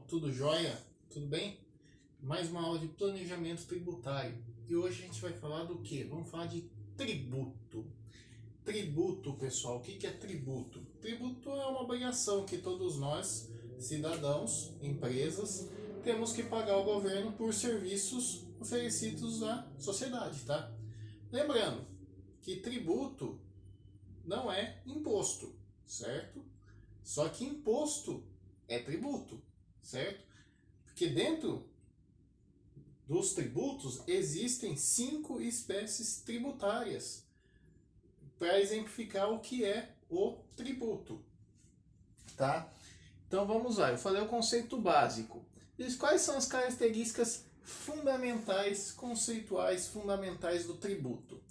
pessoal, tudo jóia? Tudo bem? Mais uma aula de planejamento tributário. E hoje a gente vai falar do quê? Vamos falar de tributo. Tributo, pessoal, o que é tributo? Tributo é uma obrigação que todos nós, cidadãos, empresas, temos que pagar ao governo por serviços oferecidos à sociedade, tá? Lembrando que tributo não é imposto, certo? Só que imposto é tributo, certo? Porque dentro dos tributos existem 5 espécies tributárias para exemplificar o que é o tributo, tá? Então vamos lá, eu falei o conceito básico. Diz quais são as características fundamentais, conceituais fundamentais do tributo.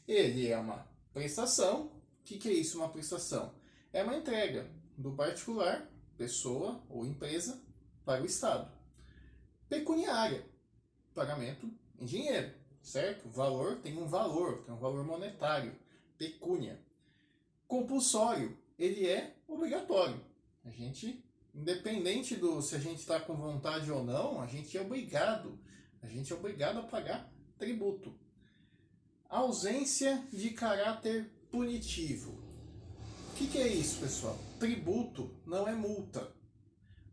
Ele é uma prestação. O que é isso, uma prestação? É uma entrega do particular, pessoa ou empresa, para o Estado. Pecuniária, pagamento em dinheiro, certo? Valor tem um valor monetário, pecúnia. Compulsório, ele é obrigatório. A gente, independente do se a gente está com vontade ou não, a gente é obrigado a pagar tributo. Ausência de caráter punitivo. O que é isso, pessoal? Tributo não é multa.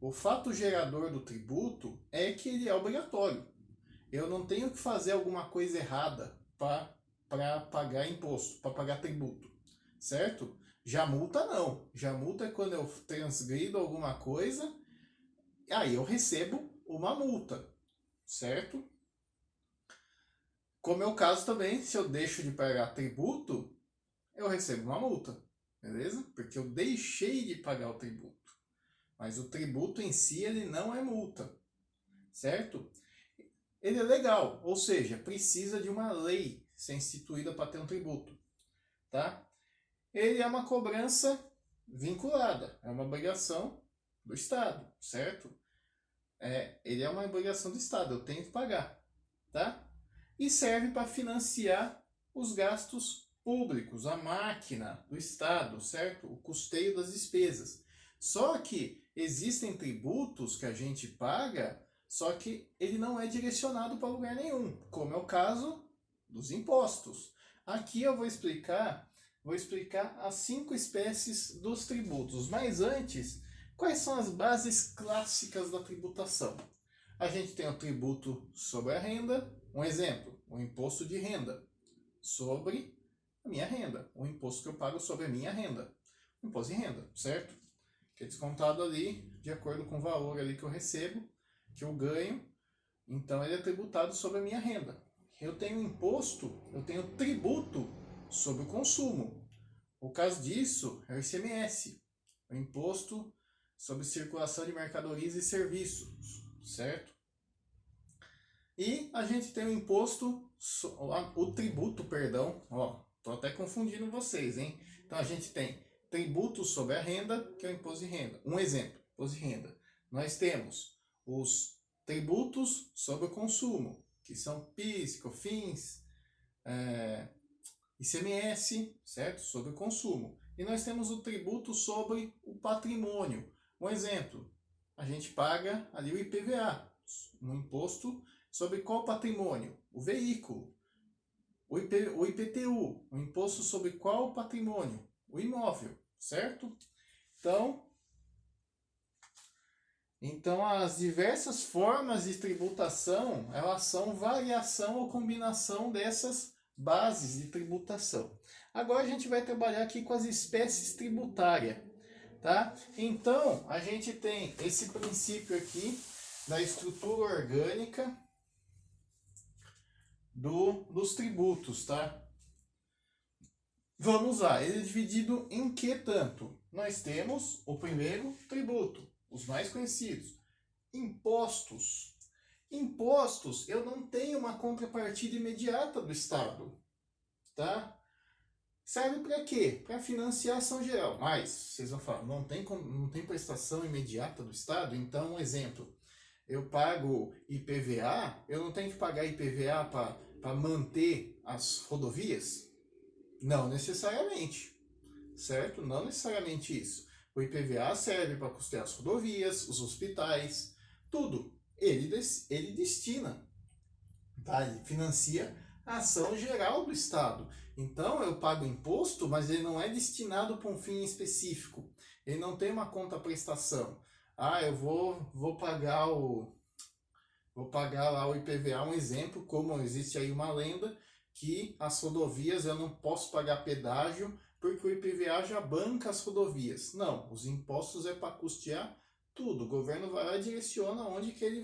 O fato gerador do tributo é que ele é obrigatório. Eu não tenho que fazer alguma coisa errada para pagar imposto, para pagar tributo, certo? Já multa não. Já multa é quando eu transgrido alguma coisa, aí eu recebo uma multa, certo? Como é o caso também, se eu deixo de pagar tributo, eu recebo uma multa, beleza? Porque eu deixei de pagar o tributo. Mas o tributo em si, ele não é multa, certo? Ele é legal, ou seja, precisa de uma lei ser instituída para ter um tributo, tá? Ele é uma cobrança vinculada, é uma obrigação do Estado, certo? Ele é uma obrigação do Estado, eu tenho que pagar, tá? E serve para financiar os gastos públicos, a máquina do Estado, certo? O custeio das despesas. Só que existem tributos que a gente paga, só que ele não é direcionado para lugar nenhum, como é o caso dos impostos. Aqui eu vou explicar as 5 espécies dos tributos. Mas antes, quais são as bases clássicas da tributação? A gente tem o tributo sobre a renda, um exemplo, o imposto de renda sobre a minha renda, o imposto que eu pago sobre a minha renda, o imposto de renda, certo? Que é descontado ali de acordo com o valor ali que eu recebo, que eu ganho, então ele é tributado sobre a minha renda. Eu tenho imposto, eu tenho tributo sobre o consumo. O caso disso é o ICMS, o imposto sobre circulação de mercadorias e serviços, certo? E a gente tem o imposto, o tributo, perdão, tô até confundindo vocês, hein? Então a gente tem tributo sobre a renda, que é o imposto de renda. Um exemplo, imposto de renda. Nós temos os tributos sobre o consumo, que são PIS, COFINS, ICMS, certo? Sobre o consumo. E nós temos o tributo sobre o patrimônio. Um exemplo, a gente paga ali o IPVA, um imposto sobre qual patrimônio? O veículo. O IPTU, o imposto sobre qual patrimônio? O imóvel, certo? Então as diversas formas de tributação, elas são variação ou combinação dessas bases de tributação. Agora a gente vai trabalhar aqui com as espécies tributárias, tá? Então, a gente tem esse princípio aqui da estrutura orgânica dos tributos, tá? Vamos lá, ele é dividido em que tanto? Nós temos o primeiro tributo, os mais conhecidos, impostos. Impostos, eu não tenho uma contrapartida imediata do Estado, tá? Serve para quê? Para financiar a ação geral. Mas, vocês vão falar, não tem prestação imediata do Estado? Então, um exemplo, eu pago IPVA, eu não tenho que pagar IPVA para manter as rodovias? Não necessariamente, certo? Não necessariamente isso. O IPVA serve para custear as rodovias, os hospitais, tudo. Ele destina, tá? Ele financia a ação geral do Estado. Então eu pago imposto, mas ele não é destinado para um fim específico. Ele não tem uma contraprestação. Ah, eu vou pagar lá o IPVA, um exemplo, como existe aí uma lenda que as rodovias eu não posso pagar pedágio porque o IPVA já banca as rodovias. Não, os impostos é para custear tudo. O governo vai lá e direciona onde ele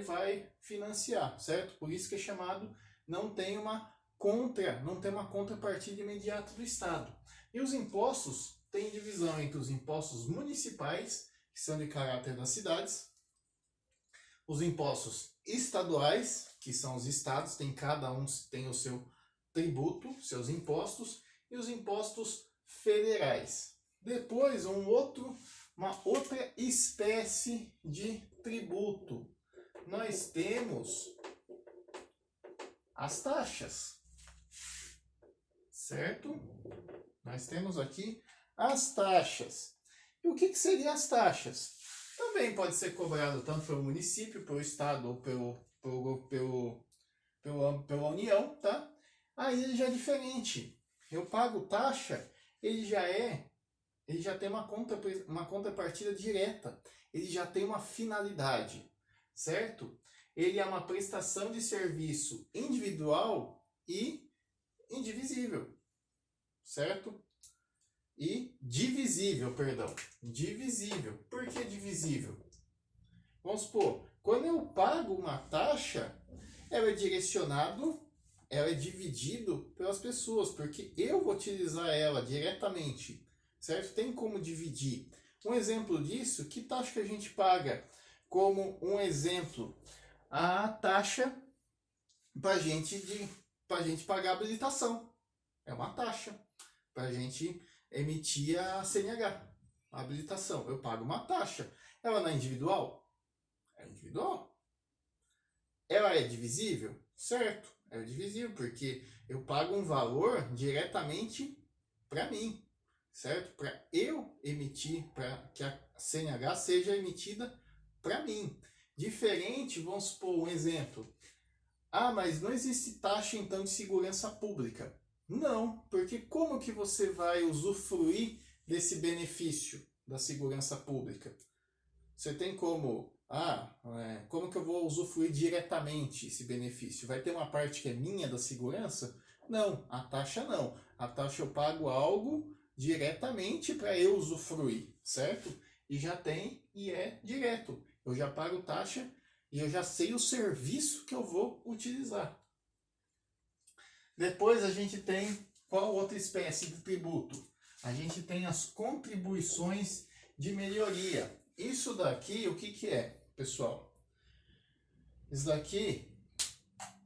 vai financiar, certo? Por isso que é chamado, não tem uma contrapartida imediata do Estado. E os impostos têm divisão entre os impostos municipais, que são de caráter das cidades, os impostos estaduais, que são os estados, cada um tem o seu tributo, seus impostos, e os impostos federais. Depois, uma outra espécie de tributo. Nós temos as taxas, certo? Nós temos aqui as taxas. E o que seriam as taxas? Também pode ser cobrado tanto pelo município, pelo estado ou pela União, tá? Aí ele já é diferente. Eu pago taxa, ele já tem uma contrapartida direta. Ele já tem uma finalidade, certo? Ele é uma prestação de serviço individual e indivisível, certo? E divisível, perdão. Divisível. Por que divisível? Vamos supor, quando eu pago uma taxa, ela é dividido pelas pessoas, porque eu vou utilizar ela diretamente, certo? Tem como dividir. Um exemplo disso, que taxa que a gente paga? Como um exemplo, a taxa para gente pagar a habilitação. É uma taxa para a gente emitir a CNH, a habilitação. Eu pago uma taxa. Ela não é individual? É individual. Ela é divisível? Certo, é divisível, porque eu pago um valor diretamente para mim, certo? Para eu emitir, para que a CNH seja emitida para mim. Diferente, vamos supor um exemplo. Ah, mas não existe taxa então de segurança pública. Não, porque como que você vai usufruir desse benefício da segurança pública? Você tem como que eu vou usufruir diretamente esse benefício? Vai ter uma parte que é minha da segurança? Não, a taxa não. A taxa eu pago algo diretamente para eu usufruir, certo? E é direto. Eu já pago taxa e eu já sei o serviço que eu vou utilizar. Depois a gente tem qual outra espécie de tributo? A gente tem as contribuições de melhoria. Isso daqui, o que é, pessoal? Isso daqui,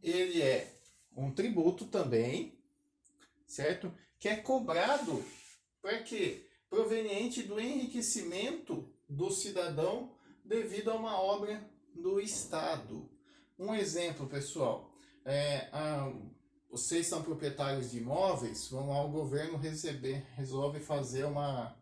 ele é um tributo também, certo? Que é cobrado para quê? Proveniente do enriquecimento do cidadão devido a uma obra do Estado. Um exemplo, pessoal, vocês são proprietários de imóveis, vão lá, o governo resolve fazer uma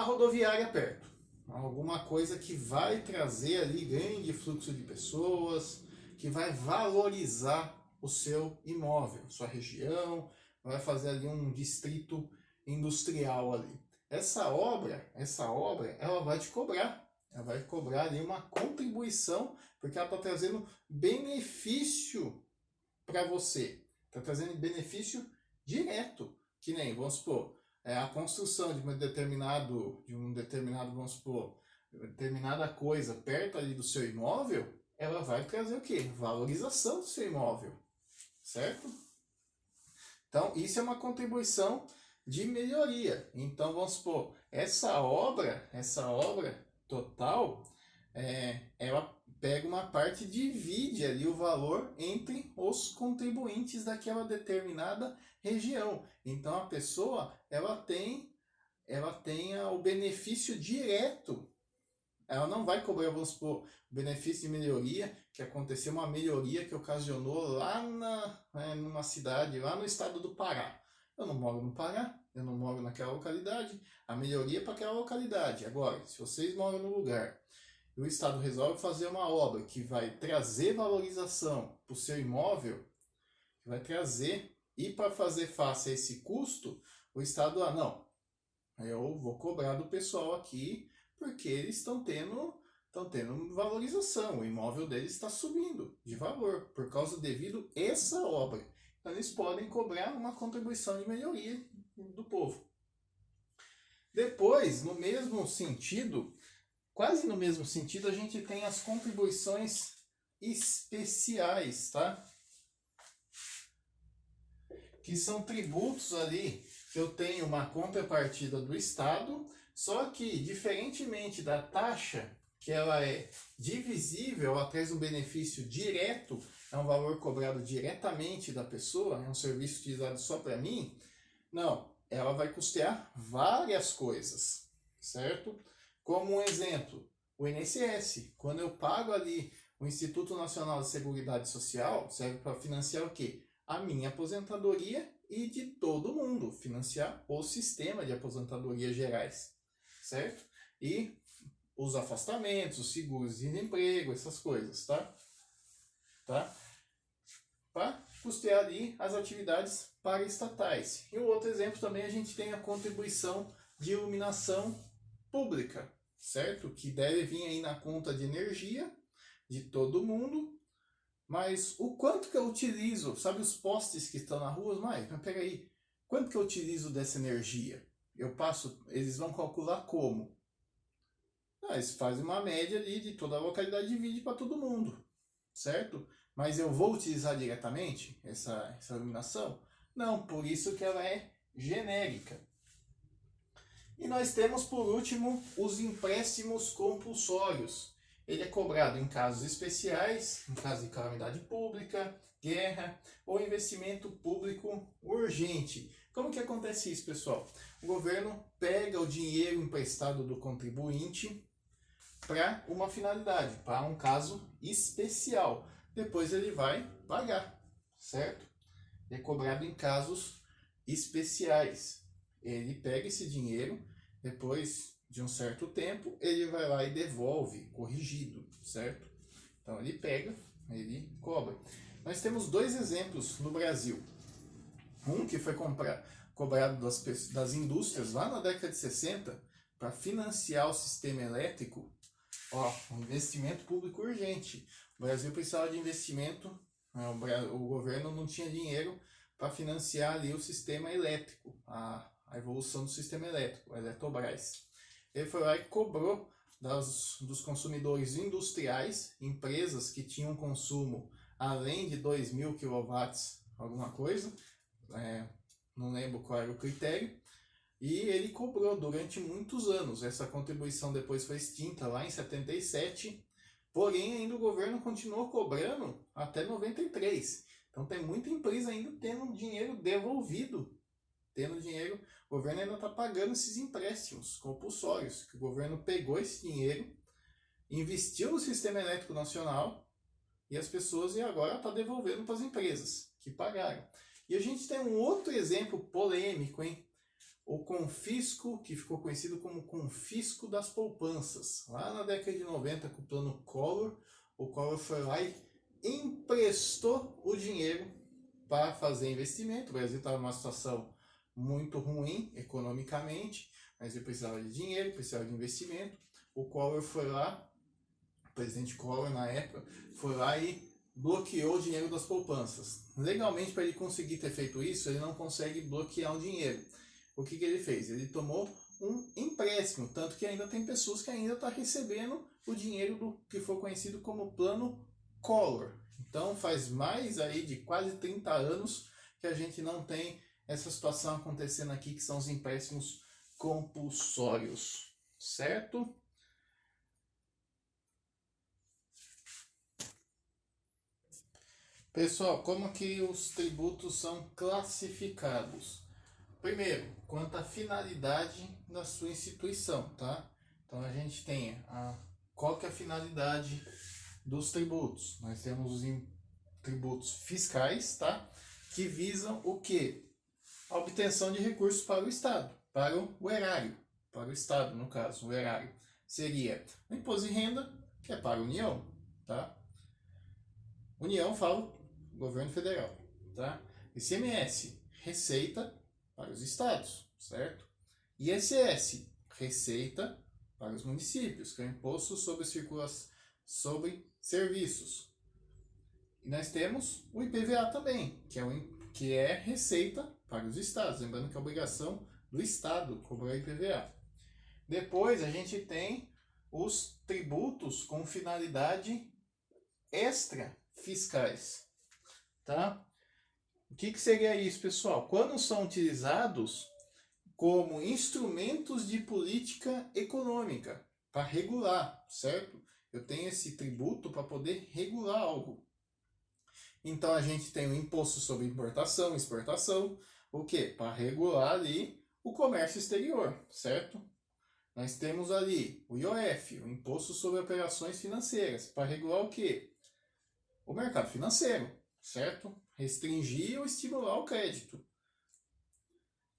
rodoviária perto. Alguma coisa que vai trazer ali grande fluxo de pessoas, que vai valorizar o seu imóvel, sua região, vai fazer ali um distrito industrial ali. Essa obra, ela vai te cobrar. Ela vai cobrar ali uma contribuição, porque ela está trazendo benefício para você. Está trazendo benefício direto. Que nem, vamos supor, a construção de vamos supor, determinada coisa perto ali do seu imóvel, ela vai trazer o quê? Valorização do seu imóvel. Certo? Então, isso é uma contribuição de melhoria. Então, vamos supor, essa obra total, ela pega uma parte e divide ali o valor entre os contribuintes daquela determinada região. Então, a pessoa, ela tem o benefício direto. Ela não vai cobrar, vamos supor, o benefício de melhoria, que aconteceu uma melhoria que ocasionou lá numa cidade, lá no estado do Pará. Eu não moro no Pará, eu não moro naquela localidade, a melhoria para aquela localidade. Agora, se vocês moram no lugar e o Estado resolve fazer uma obra que vai trazer valorização para o seu imóvel, vai trazer, e para fazer face a esse custo, o Estado, não, eu vou cobrar do pessoal aqui, porque eles estão tendo valorização, o imóvel deles está subindo de valor, por causa devido a essa obra. Então eles podem cobrar uma contribuição de melhoria do povo. Depois, no mesmo sentido, quase no mesmo sentido, a gente tem as contribuições especiais, tá? Que são tributos ali, que eu tenho uma contrapartida do Estado, só que, diferentemente da taxa, que ela é divisível, ela traz um benefício direto, é um valor cobrado diretamente da pessoa, é um serviço utilizado só para mim, não, ela vai custear várias coisas, certo? Como um exemplo, o INSS, quando eu pago ali o Instituto Nacional de Seguridade Social, serve para financiar o quê? A minha aposentadoria e de todo mundo, financiar o sistema de aposentadoria gerais, certo? E os afastamentos, os seguros de desemprego, essas coisas, tá? Para custear ali as atividades paraestatais. E o outro exemplo também a gente tem a contribuição de iluminação pública, certo? Que deve vir aí na conta de energia de todo mundo. Mas o quanto que eu utilizo, sabe os postes que estão na rua? Mas peraí, quanto que eu utilizo dessa energia? Eles vão calcular como? Eles fazem uma média ali de toda a localidade e divide para todo mundo, certo? Mas eu vou utilizar diretamente essa iluminação? Não, por isso que ela é genérica. E nós temos, por último, os empréstimos compulsórios. Ele é cobrado em casos especiais, em caso de calamidade pública, guerra ou investimento público urgente. Como que acontece isso, pessoal? O governo pega o dinheiro emprestado do contribuinte para uma finalidade, para um caso especial. Depois ele vai pagar, certo? É cobrado em casos especiais. Ele pega esse dinheiro, depois de um certo tempo, ele vai lá e devolve, corrigido, certo? Então ele pega, ele cobra. Nós temos dois exemplos no Brasil. Um que foi cobrado das indústrias lá na década de 60 para financiar o sistema elétrico. Um investimento público urgente. O Brasil precisava de investimento, o governo não tinha dinheiro para financiar ali o sistema elétrico, a evolução do sistema elétrico, a Eletrobras. Ele foi lá e cobrou dos consumidores industriais, empresas que tinham consumo além de 2.000 kW, alguma coisa, não lembro qual era o critério, e ele cobrou durante muitos anos. Essa contribuição depois foi extinta lá em 77, porém ainda o governo continuou cobrando até 93. Então tem muita empresa ainda tendo dinheiro devolvido, o governo ainda está pagando esses empréstimos compulsórios, que o governo pegou esse dinheiro, investiu no sistema elétrico nacional e as pessoas agora está devolvendo para as empresas que pagaram. E a gente tem um outro exemplo polêmico, hein? O confisco, que ficou conhecido como confisco das poupanças. Lá na década de 90, com o plano Collor, o Collor foi lá e emprestou o dinheiro para fazer investimento. O Brasil estava numa situação muito ruim economicamente, mas ele precisava de dinheiro, precisava de investimento. O Collor foi lá, o presidente Collor na época, foi lá e bloqueou o dinheiro das poupanças. Legalmente, para ele conseguir ter feito isso, ele não consegue bloquear o dinheiro. O que ele fez? Ele tomou um empréstimo, tanto que ainda tem pessoas que ainda estão recebendo o dinheiro do que foi conhecido como plano Collor. Então faz mais aí de quase 30 anos que a gente não tem essa situação acontecendo aqui, que são os empréstimos compulsórios, certo? Pessoal, como que os tributos são classificados? Primeiro, quanto à finalidade da sua instituição, tá? Então a gente tem qual que é a finalidade dos tributos? Nós temos os tributos fiscais, tá? Que visam o quê? A obtenção de recursos para o Estado, para o erário, para o Estado, no caso, o erário. Seria o imposto de renda, que é para a União, tá? União fala governo federal, tá? ICMS, receita para os estados, certo? ISS, receita para os municípios, que é o imposto sobre serviços. E nós temos o IPVA também, que é receita para os estados, lembrando que é obrigação do estado cobrar IPVA. Depois a gente tem os tributos com finalidade extra fiscais, tá? O que seria isso, pessoal? Quando são utilizados como instrumentos de política econômica para regular, certo? Eu tenho esse tributo para poder regular algo. Então a gente tem o imposto sobre importação, exportação, o quê? Para regular ali o comércio exterior, certo? Nós temos ali o IOF, o Imposto sobre Operações Financeiras, para regular o quê? O mercado financeiro, certo? Restringir ou estimular o crédito,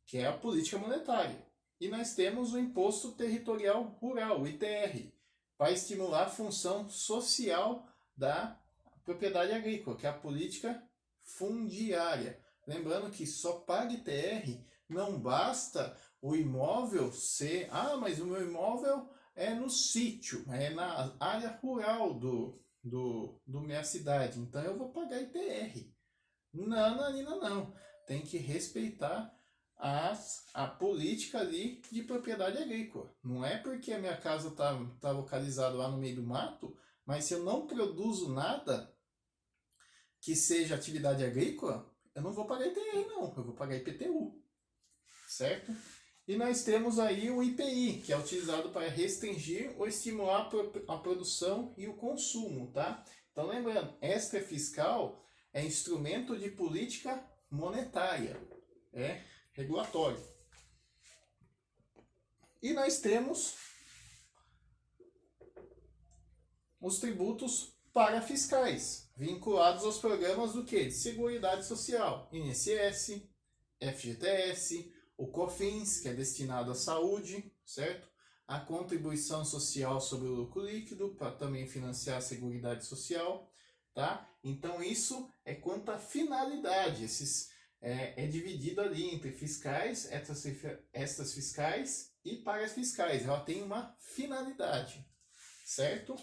que é a política monetária. E nós temos o Imposto Territorial Rural, o ITR, para estimular a função social da propriedade agrícola, que é a política fundiária. Lembrando que só paga ITR, não basta o imóvel ser... Ah, mas o meu imóvel é no sítio, é na área rural do minha cidade, então eu vou pagar ITR. Não. Tem que respeitar a política ali de propriedade agrícola. Não é porque a minha casa tá localizada lá no meio do mato, mas se eu não produzo nada que seja atividade agrícola, eu não vou pagar ITR não, eu vou pagar IPTU, certo? E nós temos aí o IPI, que é utilizado para restringir ou estimular a produção e o consumo, tá? Então lembrando, extra fiscal é instrumento de política monetária, é regulatório. E nós temos os tributos parafiscais, vinculados aos programas do quê? De Seguridade Social, INSS, FGTS, o COFINS, que é destinado à saúde, certo? A contribuição social sobre o lucro líquido, para também financiar a Seguridade Social, tá? Então isso é quanto à finalidade, é dividido ali entre fiscais, extras fiscais e parafiscais. Ela tem uma finalidade, certo?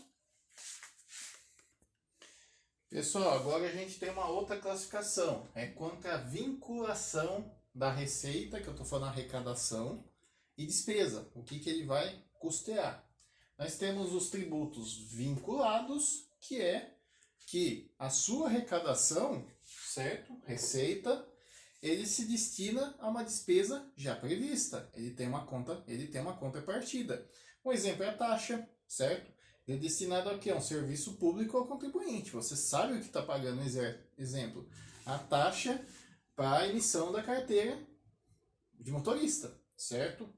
Pessoal, agora a gente tem uma outra classificação, é quanto à vinculação da receita, que eu estou falando arrecadação, e despesa, o que ele vai custear. Nós temos os tributos vinculados, que é que a sua arrecadação, certo? Receita, ele se destina a uma despesa já prevista. Ele tem uma contrapartida. Um exemplo é a taxa, certo? Ele é destinado a quê? A um serviço público ao contribuinte. Você sabe o que está pagando, exemplo. A taxa para a emissão da carteira de motorista, certo?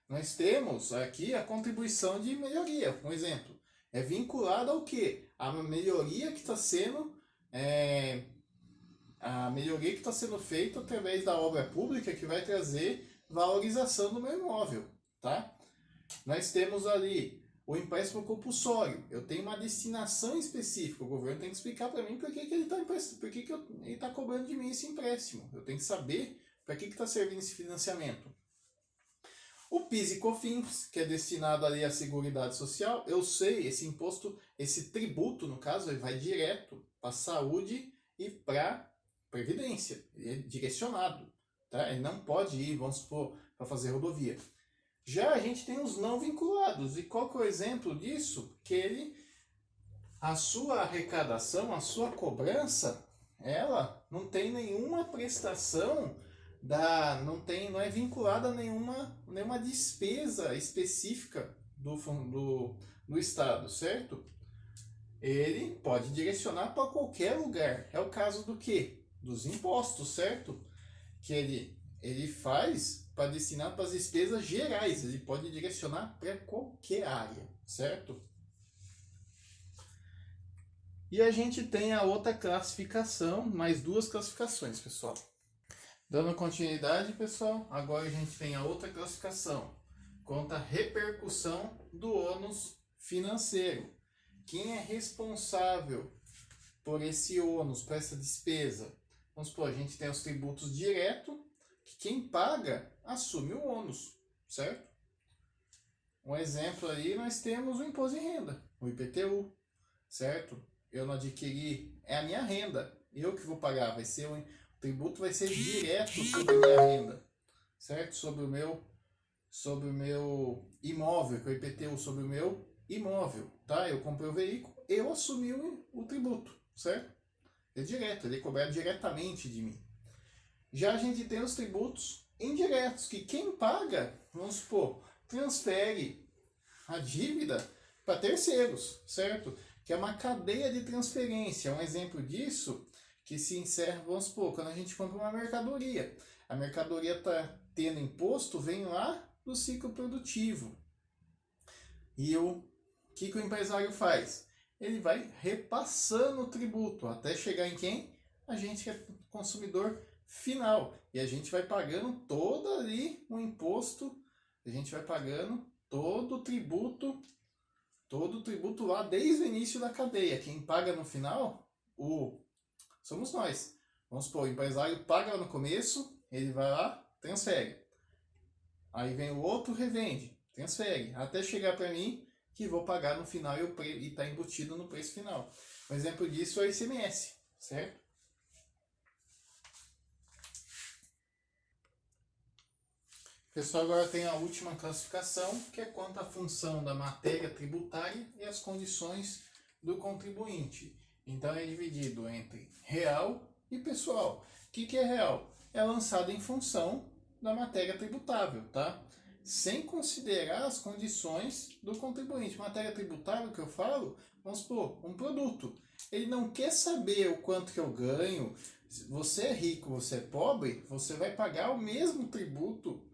Nós temos aqui a contribuição de melhoria, um exemplo. É vinculada ao quê? A melhoria que está sendo feita através da obra pública que vai trazer valorização do meu imóvel, tá? Nós temos ali o empréstimo compulsório. Eu tenho uma destinação específica. O governo tem que explicar para mim por que ele está cobrando de mim esse empréstimo. Eu tenho que saber para que está servindo esse financiamento. O PIS e COFINS, que é destinado ali à Seguridade Social, eu sei, esse imposto, esse tributo, no caso, ele vai direto para a saúde e para a Previdência. Ele é direcionado, tá? Ele não pode ir, vamos supor, para fazer rodovia. Já a gente tem os não vinculados. E qual que é o exemplo disso? Que a sua arrecadação, a sua cobrança, ela não tem nenhuma prestação, não é vinculada a nenhuma despesa específica do Estado, certo? Ele pode direcionar para qualquer lugar. É o caso do quê? Dos impostos, certo? Que ele faz para destinar para as despesas gerais. Ele pode direcionar para qualquer área, certo? E a gente tem a outra classificação, mais duas classificações, pessoal. Dando continuidade, pessoal, agora a gente tem a outra classificação, quanto à repercussão do ônus financeiro. Quem é responsável por esse ônus, por essa despesa? Vamos supor, a gente tem os tributos diretos, que quem paga assume o ônus, certo? Um exemplo aí, nós temos o imposto de renda, o IPTU, certo? Eu não adquiri, é a minha renda, eu que vou pagar, o tributo vai ser direto sobre a minha renda, certo? Sobre o meu imóvel, que é o IPTU, sobre o meu imóvel, tá? Eu comprei o veículo, eu assumi o tributo, certo? É direto, ele é cobrado diretamente de mim. Já a gente tem os tributos indiretos, que quem paga, vamos supor, transfere a dívida para terceiros, certo? Que é uma cadeia de transferência. Um exemplo disso que se encerra, vamos supor, quando a gente compra uma mercadoria. A mercadoria está tendo imposto, vem lá do ciclo produtivo. E o que o empresário faz? Ele vai repassando o tributo até chegar em quem? A gente que é consumidor final. E a gente vai pagando todo ali o imposto, a gente vai pagando todo o tributo lá desde o início da cadeia. Quem paga no final, somos nós. Vamos supor, o empresário paga no começo, ele vai lá, transfere. Aí vem o outro, revende, transfere, até chegar para mim, que vou pagar no final e está embutido no preço final. Um exemplo disso é o ICMS, certo? Pessoal, agora tem a última classificação, que é quanto à função da matéria tributária e as condições do contribuinte. Então é dividido entre real e pessoal. O que é real? É lançado em função da matéria tributável, tá? Sem considerar as condições do contribuinte. Matéria tributável que eu falo, vamos supor, um produto. Ele não quer saber o quanto que eu ganho. Se você é rico, você é pobre, você vai pagar o mesmo tributo.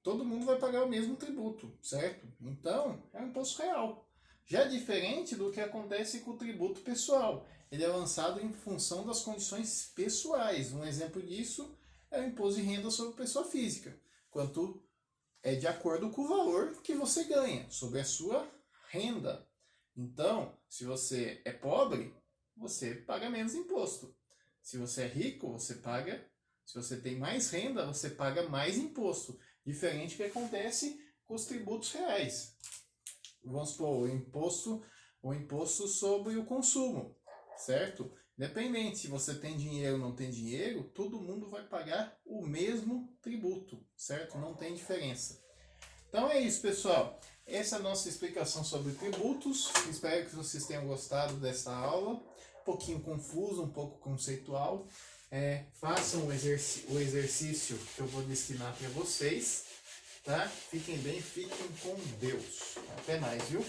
Todo mundo vai pagar o mesmo tributo, certo? Então, é um imposto real. Já é diferente do que acontece com o tributo pessoal. Ele é lançado em função das condições pessoais. Um exemplo disso é o imposto de renda sobre pessoa física. Quanto é de acordo com o valor que você ganha sobre a sua renda. Então, se você é pobre, você paga menos imposto. Se você é rico, você paga. Se você tem mais renda, você paga mais imposto. Diferente do que acontece com os tributos reais. Vamos supor, o imposto sobre o consumo, certo? Independente se você tem dinheiro ou não tem dinheiro, todo mundo vai pagar o mesmo tributo, certo? Não tem diferença. Então é isso, pessoal. Essa é a nossa explicação sobre tributos. Espero que vocês tenham gostado dessa aula. Um pouquinho confuso, um pouco conceitual. Façam o exercício que eu vou destinar para vocês. Tá? Fiquem bem, fiquem com Deus. Até mais, viu?